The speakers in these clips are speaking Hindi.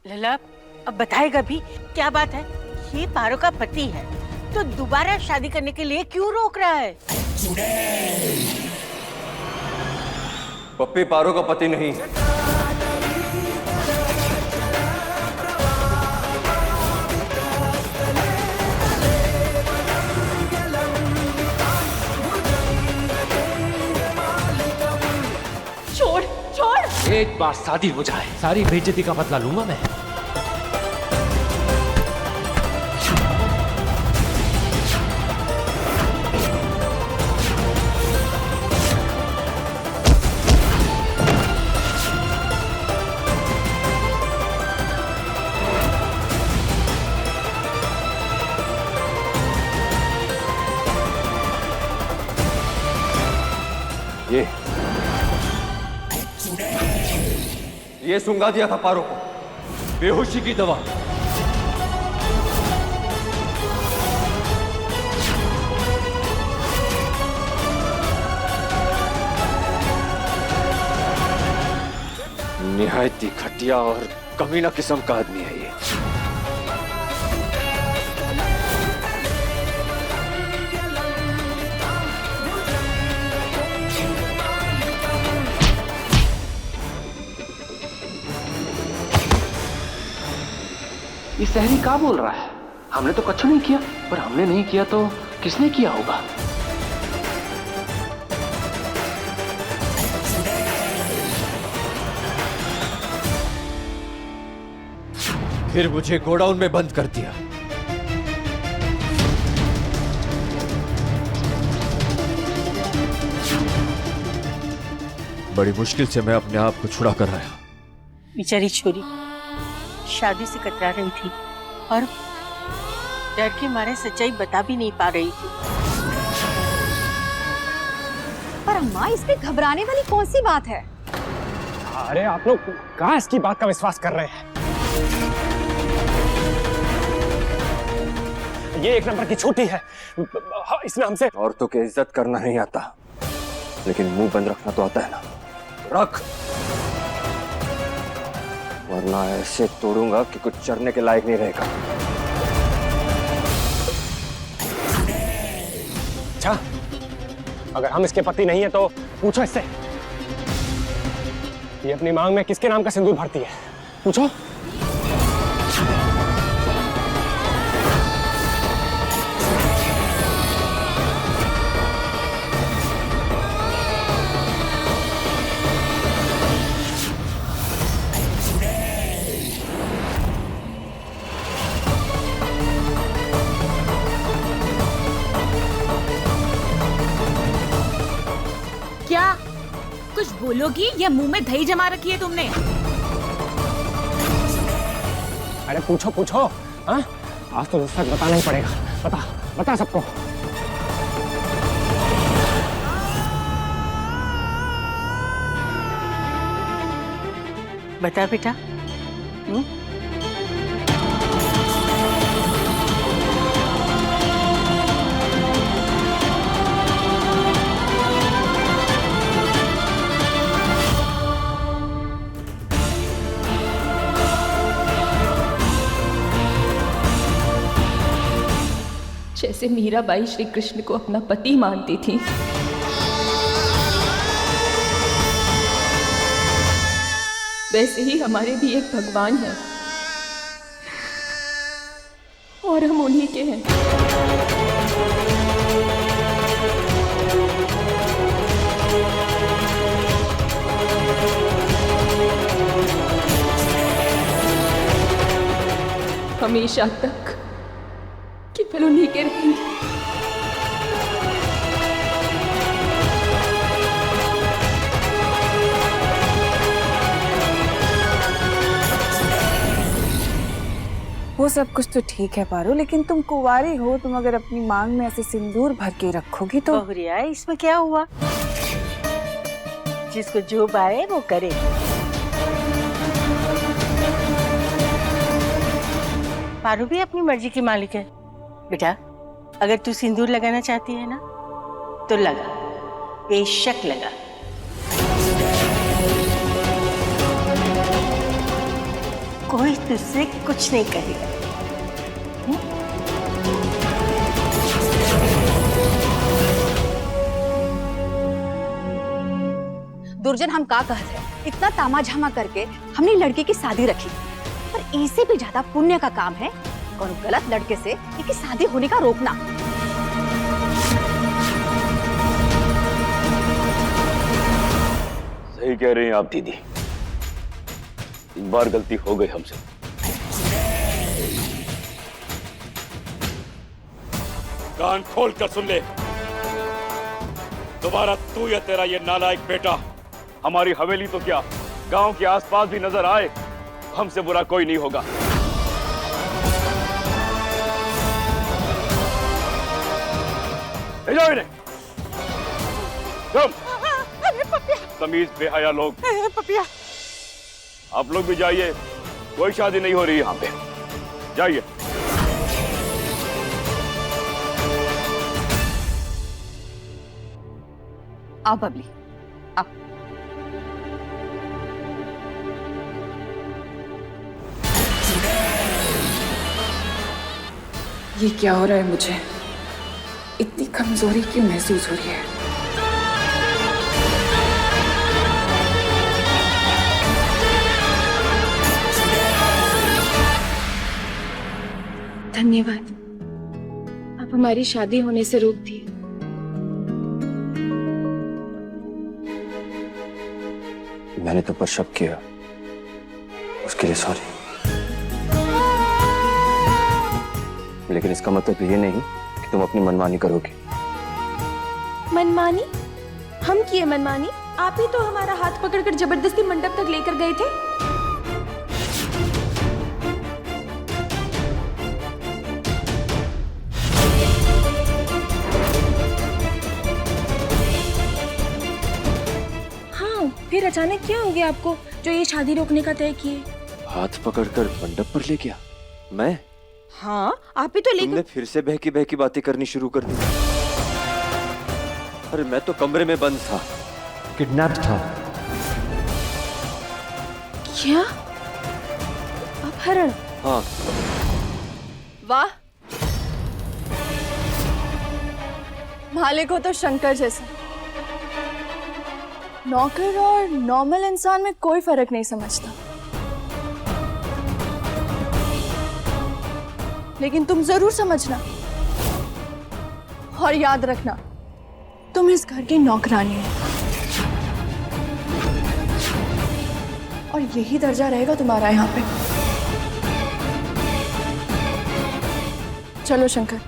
लला, अब बताएगा भी क्या बात है? ये पारो का पति है तो दोबारा शादी करने के लिए क्यों रोक रहा है? पप्पी पारो का पति नहीं। छोड़ छोड़। एक बार शादी हो जाए, सारी बेइज्जती का बदला लूंगा मैं। ये सूंघा दिया था पारो को, बेहोशी की दवा। निहायत ही घटिया और कमीना किस्म का आदमी है ये। ये सहरी क्या बोल रहा है? हमने तो कुछ नहीं किया, पर हमने नहीं किया तो किसने किया होगा? फिर मुझे गोडाउन में बंद कर दिया। बड़ी मुश्किल से मैं अपने आप को छुड़ा कर आया। बेचारी छोरी शादी से कतरा रही थी और डर के मारे सच्चाई बता भी नहीं पा रही थी। पर अम्मा, इसमें घबराने वाली कौन सी बात है? अरे आप लोग कहाँ इसकी बात का विश्वास कर रहे हैं? ये एक नंबर की छोटी है, इसने हमसे। औरतों की इज्जत करना नहीं आता, लेकिन मुंह बंद रखना तो आता है ना। रख, वरना ऐसे तोड़ूंगा कि कुछ चरने के लायक नहीं रहेगा। अच्छा, अगर हम इसके पति नहीं है तो पूछो इससे, ये अपनी मांग में किसके नाम का सिंदूर भरती है? पूछो। क्या कुछ बोलोगी या मुंह में दही जमा रखी है तुमने? अरे पूछो पूछो, हाँ? आज तो सच बताना ही पड़ेगा। बता बता सबको। बता बेटा। जैसे मीराबाई श्री कृष्ण को अपना पति मानती थी, वैसे ही हमारे भी एक भगवान है और हम उन्हीं के हैं। हमेशा तक केवल उन्हीं के रहेंगे। वो सब कुछ तो ठीक है पारो, लेकिन तुम कुंवारी हो, तुम अगर अपनी मांग में ऐसे सिंदूर भर के रखोगी तो। बहुरिया, इसमें क्या हुआ? जिसको जो भाए वो करे। पारो भी अपनी मर्जी की मालिक है। बेटा, अगर तू सिंदूर लगाना चाहती है ना तो लगा, बेशक लगा। कोई तुझसे कुछ नहीं कहेगा। दुर्जन हम का कहते हैं, इतना तामाझामा करके हमने लड़के की शादी रखी, पर इससे भी ज्यादा पुण्य का काम है और गलत लड़के से एक शादी होने का रोकना। सही कह रही हैं आप दीदी, एक बार गलती हो गई हमसे। कान खोल कर सुन ले, दोबारा तू या तेरा ये नालायक बेटा हमारी हवेली तो क्या गांव के आसपास भी नजर आए, हमसे बुरा कोई नहीं होगा। ले जाओ इन्हें। तुम तमीज बेहया लोग, पपिया आप लोग भी जाइए, कोई शादी नहीं हो रही यहाँ पे, जाइए। आओ बबली, आओ। ये क्या हो रहा है? मुझे इतनी कमजोरी क्यों महसूस हो रही है? धन्यवाद, आप हमारी शादी होने से रोक दिए। मैंने तुम पर शक किया, उसके लिए सॉरी। लेकिन इसका मतलब ये नहीं कि तुम अपनी मनमानी करोगे। मनमानी? हम किए मनमानी? आप ही तो हमारा हाथ पकड़कर जबरदस्ती मंडप तक लेकर गए थे। हाँ, फिर अचानक क्या हो गया आपको जो ये शादी रोकने का तय किए? हाथ पकड़कर मंडप पर ले गया? मैं? हाँ, आप ही तो तुमने लेकर। फिर से बहकी बहकी बातें करनी शुरू कर दी। अरे मैं तो कमरे में बंद था, किडनैप था। क्या? अपहरण? हाँ। वाह, मालिक हो तो शंकर जैसा। नौकर और नॉर्मल इंसान में कोई फर्क नहीं समझता, लेकिन तुम जरूर समझना और याद रखना, तुम इस घर की नौकरानी हो और यही दर्जा रहेगा तुम्हारा यहाँ पे। चलो शंकर।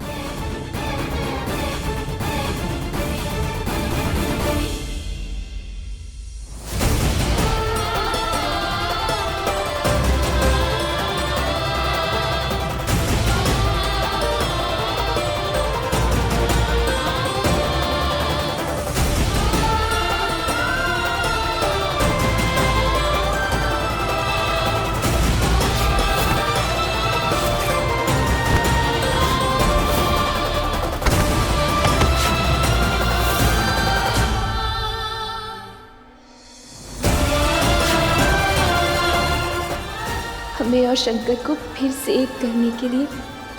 हमें और शंकर को फिर से एक करने के लिए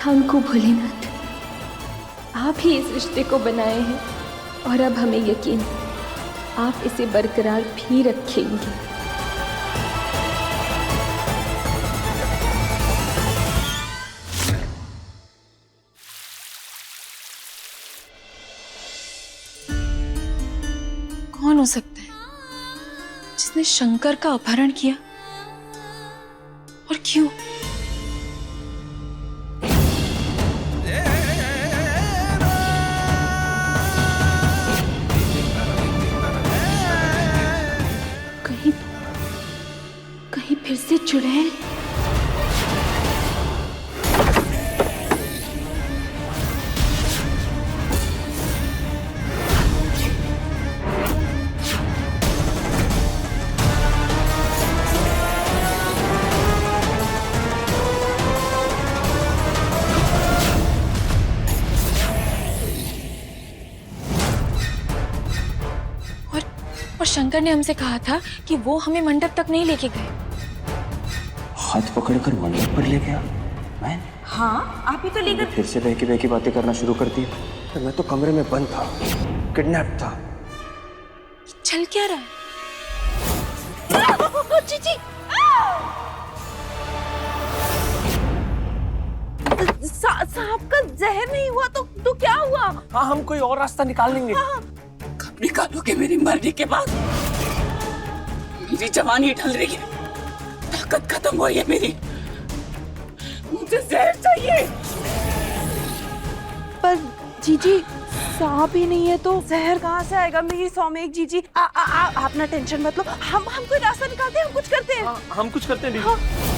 थैंक यू भोलेनाथ। आप ही इस रिश्ते को बनाए हैं और अब हमें यकीन है आप इसे बरकरार भी रखेंगे। कौन हो सकता है जिसने शंकर का अपहरण किया और क्यों? कहीं फिर से चुड़ैल? और शंकर ने हमसे कहा था कि वो हमें मंडप तक नहीं लेके गए। हाथ पकड़कर मंडप पर ले गया। मैं हाँ आप ही तो लेकर। फिर से बहकी बहकी बातें करना शुरू कर दी। मैं तो कमरे में बंद था, किडनैप था। चल क्या रहा है? जीजी सांप का जहर नहीं हुआ तो क्या हुआ? हाँ हम कोई और रास्ता निकाल लेंगे। कब निकालोगे मेरी मरने के बाद? मेरी जवानी ढल रही है, ताकत खत्म हुई है मेरी, मुझे जहर चाहिए। पर जीजी सांप ही नहीं है तो जहर कहाँ से आएगा? मेरी सौमेक जीजी आप ना टेंशन मत लो, हम कोई रास्ता निकालते हैं, हम कुछ करते हैं। हम कुछ करते हैं दीदी।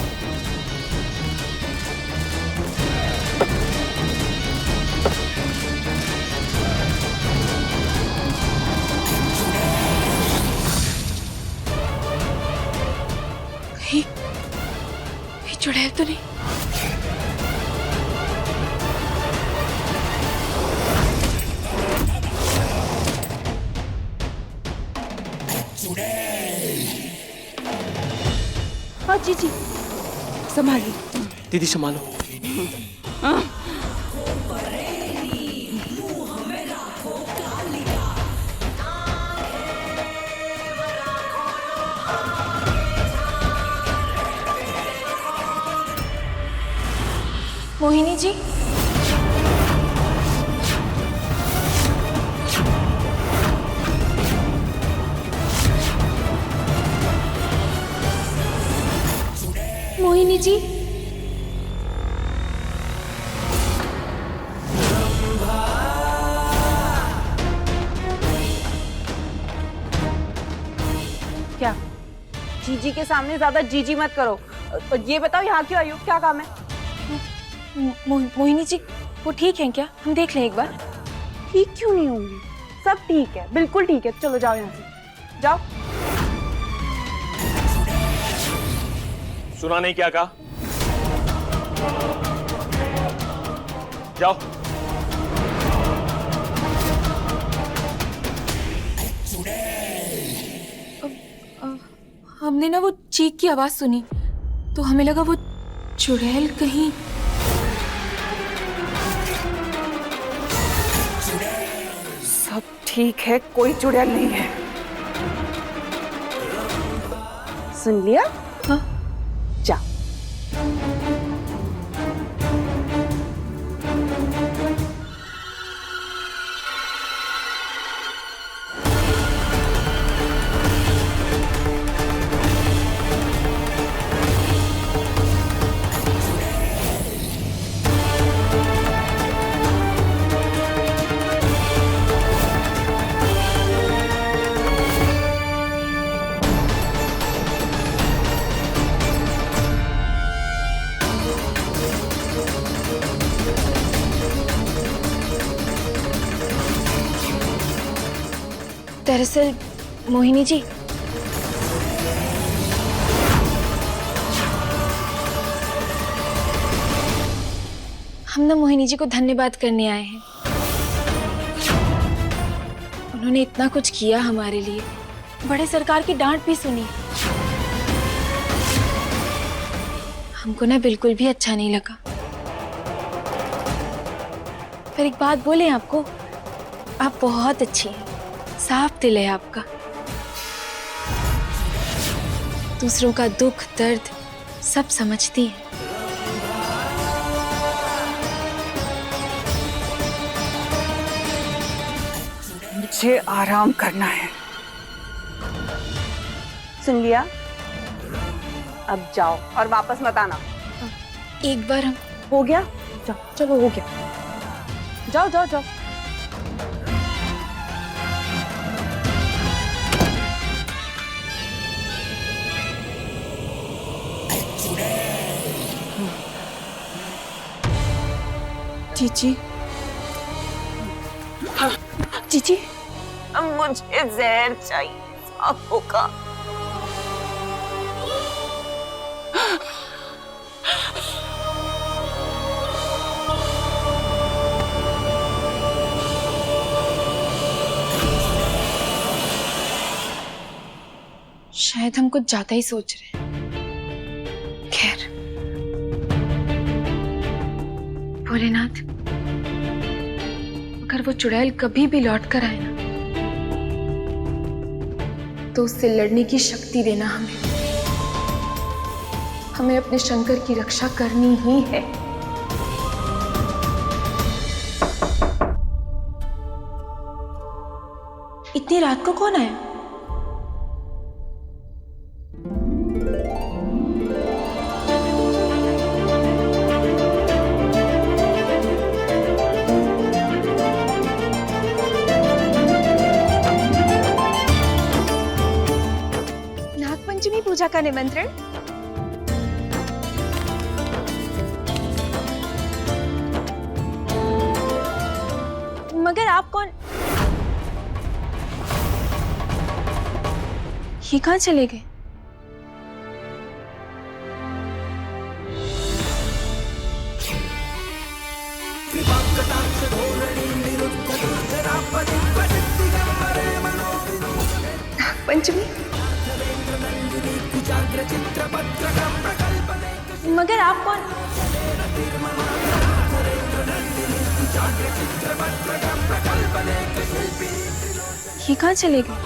ये चुड़ैल तो नहीं? हाँ जीजी संभालिए। दीदी संभालो। मोहिनी जी मोहिनी जी क्या? जीजी के सामने ज्यादा जीजी मत करो। ये बताओ यहाँ क्यों आई हो, क्या काम है? मोहिनी जी वो ठीक है क्या? हम देख लें एक बार। ठीक क्यों नहीं होंगी? सब ठीक है, बिल्कुल ठीक है। चलो जाओ यहाँ से, जाओ। सुना नहीं क्या कहा? जाओ। हमने ना वो चीख की आवाज सुनी तो हमें लगा वो चुड़ैल कहीं। सब ठीक है, कोई चुड़ैल नहीं है। सुन लिया? हाँ जा। दरअसल मोहिनी जी हम ना मोहिनी जी को धन्यवाद करने आए हैं। उन्होंने इतना कुछ किया हमारे लिए, बड़े सरकार की डांट भी सुनी। हमको ना बिल्कुल भी अच्छा नहीं लगा। पर एक बात बोले आपको, आप बहुत अच्छी हैं, साफ दिल है आपका। दूसरों का दुख दर्द सब समझती हैं। मुझे आराम करना है। सुन लिया? अब जाओ और वापस मत आना। एक बार हम हो गया? जाओ, चलो हो गया। जाओ जाओ जाओ। जीजी जीजी मुझे जहर चाहिए सांपों का। शायद हम कुछ ज्यादा ही सोच रहे हैं। खैर भोलेनाथ, अगर वो चुड़ैल कभी भी लौट कर आए ना, तो उससे लड़ने की शक्ति देना हमें। हमें अपने शंकर की रक्षा करनी ही है। इतनी रात को कौन आया? नागपंचमी पूजा का निमंत्रण। मगर आप कौन? ये कहाँ चले गए? पंचमी? मगर आप कौन? ये कहाँ चले गए?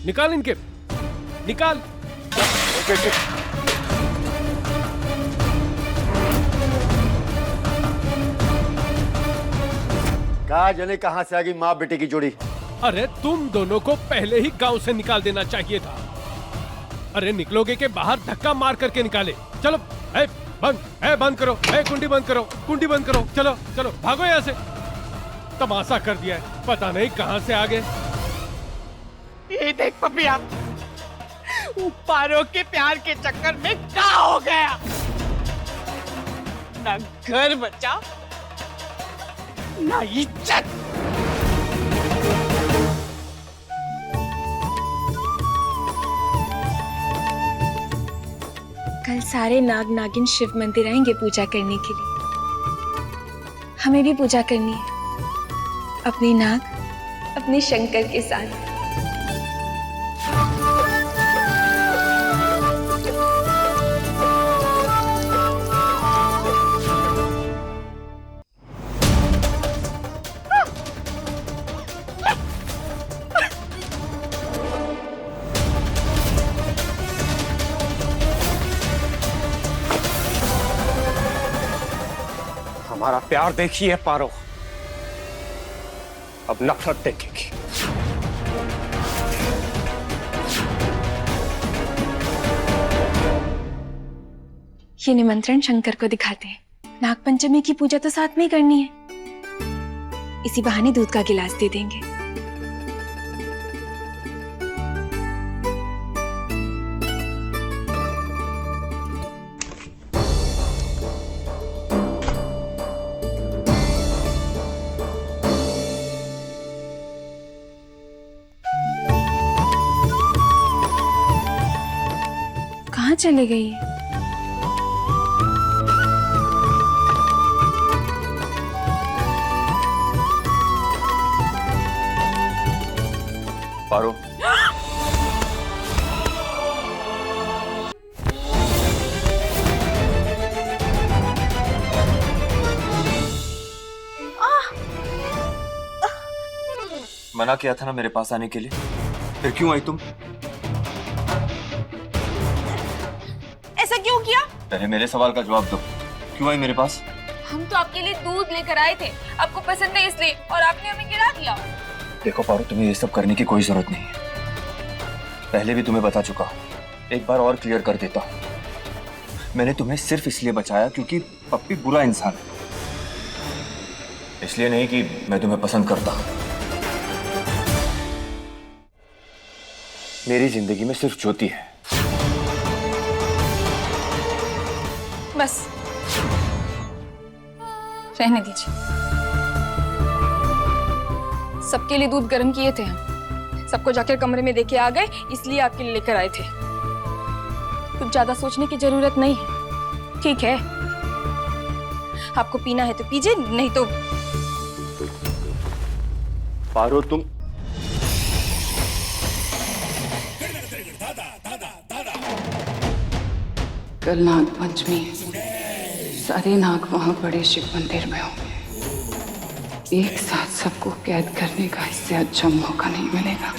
निकाल इनके, निकाल। कहा जाने कहां से आ गई माँ बेटे की जोड़ी। अरे तुम दोनों को पहले ही गांव से निकाल देना चाहिए था। अरे निकलोगे के बाहर धक्का मार करके निकाले। चलो बंद करो, कुंडी बंद करो, कुंडी बंद करो। चलो चलो भागो यहाँ से। तमाशा कर दिया है, पता नहीं कहां से आ गए। ये देख पपिया, पारो के प्यार के चक्कर में क्या हो गया? ना घर बचा, ना इज्जत। कल सारे नाग नागिन शिव मंदिर आएंगे पूजा करने के लिए। हमें भी पूजा करनी है अपने नाग, अपने शंकर के साथ। हमारा प्यार देखिए पारो, अब नफरत देखेगी। ये निमंत्रण शंकर को दिखाते हैं। नागपंचमी की पूजा तो साथ में ही करनी है, इसी बहाने दूध का गिलास दे देंगे। कहाँ चले गई है? पारो, मना किया था ना मेरे पास आने के लिए, फिर क्यों आई तुम? ऐसा क्यों किया? पहले मेरे सवाल का जवाब दो, क्यों आई मेरे पास? हम तो आपके लिए दूध लेकर आए थे, आपको पसंद है इसलिए, और आपने हमें गिरा दिया। देखो पारो, तुम्हें ये सब करने की कोई जरूरत नहीं है। पहले भी तुम्हें बता चुका हूँ, एक बार और क्लियर कर देता हूँ। मैंने तुम्हें सिर्फ इसलिए बचाया क्योंकि पप्पी बुरा इंसान है, इसलिए नहीं कि मैं तुम्हें पसंद करता। मेरी जिंदगी में सिर्फ ज्योति है। बस रहने दीजिए। सबके लिए दूध गर्म किए थे हम, सबको जाकर कमरे में देके आ गए, इसलिए आपके लिए लेकर आए थे। कुछ ज्यादा सोचने की जरूरत नहीं है, ठीक है? आपको पीना है तो पीजिए, नहीं तो पारो तुम कल नाग पंचमी है। सारे नाग वहां बड़े शिव मंदिर में होंगे। एक साथ सबको कैद करने का इससे अच्छा मौका नहीं मिलेगा।